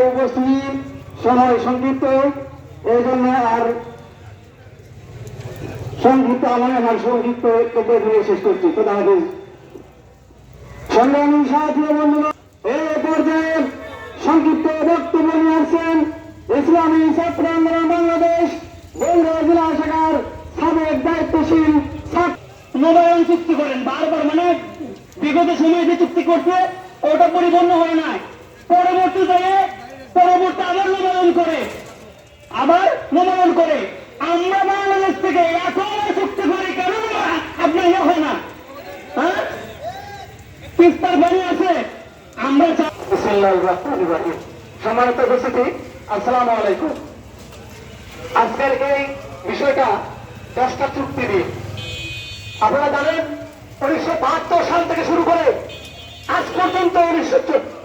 উপস্থিত সময় সংক্ষিপ্ত, এই জন্য আর সংক্ষিপ্ত আমার সংক্ষিপ্ত শেষ করছি। খোদা হাফেজ। সংগ্রামী সাথী বন্ধুগণ, এই পর্যায়ে সংক্ষিপ্ত বক্তব্য নিয়ে আসছেন ইসলামী ছাত্র আন্দোলন বাংলাদেশ বগুড়া জেলা শাখার সাবেক দায়িত্বশীল নবায়ন চুক্তি করেন বারবার, মানে বিগত সময়ে যে চুক্তি করছে ওটা পরিপূর্ণ হয় নাই, পরবর্তী আবার নবায়ন করে আমরা বাংলাদেশ থেকে এখন চুক্তি করি কেন আপনার ইয়ে হয় না? হ্যাঁ, তিস্তার পানি আছে। আমরা সম্মানিত উপস্থিতি, আসসালামু আলাইকুম। আজকের এই বিষয়টা 10টা চুক্তি দিয়ে, আপনারা জানেন 1972 সাল থেকে শুরু করে আজ পর্যন্ত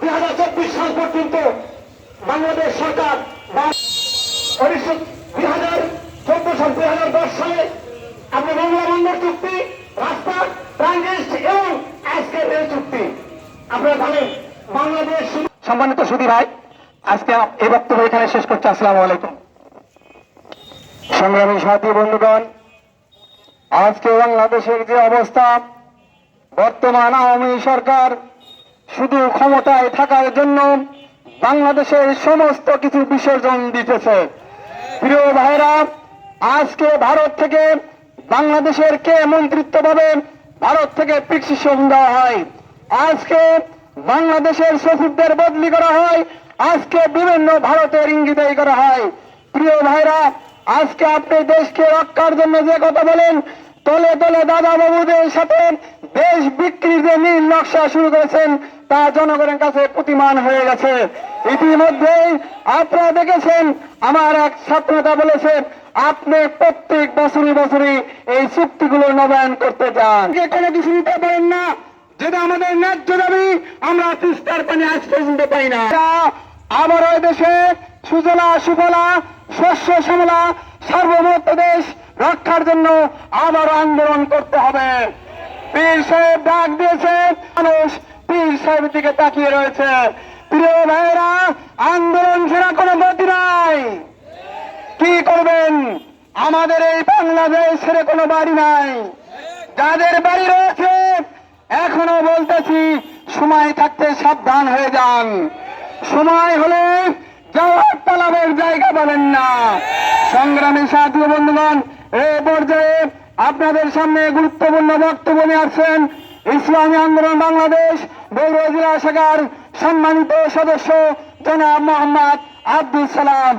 2024 সাল পর্যন্ত বাংলাদেশ সরকার 2010 সালে আপনি বাংলা বন্দর চুক্তি, রাস্তা, ট্রানজিট এবং আজকের রেল চুক্তি আপনারা জানেন বাংলাদেশ। সম্মানিত সুধী ভাই, আজকে এই বক্তব্য এখানে শেষ করছি। আসসালামু আলাইকুম। সংগ্রামী সাথী বন্ধুগণ, আজকে বাংলাদেশের যে অবস্থা, বর্তমান আওয়ামী সরকার শুধু ক্ষমতায় থাকার জন্য বাংলাদেশের সমস্ত কিছু বিসর্জন দিতেছে। প্রিয় ভাইরা, আজকে ভারত থেকে বাংলাদেশের কে মন্ত্রিত্ব পাবে, ভারত থেকে প্রিসক্রিপশন দেওয়া হয়, আজকে বাংলাদেশের সচিবদের বদলি করা হয়, আজকে বিভিন্ন ভারতের ইঙ্গিতাই করা হয়। প্রিয় ভাইরা, আজকে আপনি দেশকে রক্ষার জন্য যে কথা বলেন, তলে তলে দাদা বাবুদের সাথে দেশ বিক্রির যে নীল নকশা শুরু করেছেন তা জনগণের কাছে প্রতিমান হয়ে গেছে। ইতিমধ্যেই আপনারা দেখেছেন, আমার এক ছাত্রনেতা বলেছেন আপনি প্রত্যেক বছরই এই চুক্তিগুলো নবায়ন করতে চান, কোনো কিছু নিতে পারেন না। যেটা আমাদের ন্যায্য দাবি, আমরা তিস্তার পানি আজ পর্যন্ত পাই না। আবার ওই দেশে সুজলা সুফলা শস্য শ্যামলা সার্বভৌমত্ব দেশ রক্ষার জন্য আবার আন্দোলন করতে হবে। পীর সাহেব ডাক দিয়েছে, মানুষ পীর সাহেবের দিকে তাকিয়ে রয়েছে। প্রিয় ভাইয়েরা, আন্দোলন ছাড়া কোনো গতি নাই। কি করবেন? আমাদের এই বাংলাদেশ ছেড়ে কোনো বাড়ি নাই। যাদের বাড়ি রয়েছে এখনো বলতেছি, সময় থাকতে সাবধান হয়ে যান। সময় হলে যাওয়ার পালাবের জায়গা পাবেন না। সংগ্রামী সাথী বন্ধুগণ, এই পর্যায়ে আপনাদের সামনে গুরুত্বপূর্ণ বক্তব্য নিয়ে আসছেন ইসলামী আন্দোলন বাংলাদেশ বগুড়া জেলা শাখার সম্মানিত সদস্য জনাব মোহাম্মদ আব্দুল সালাম।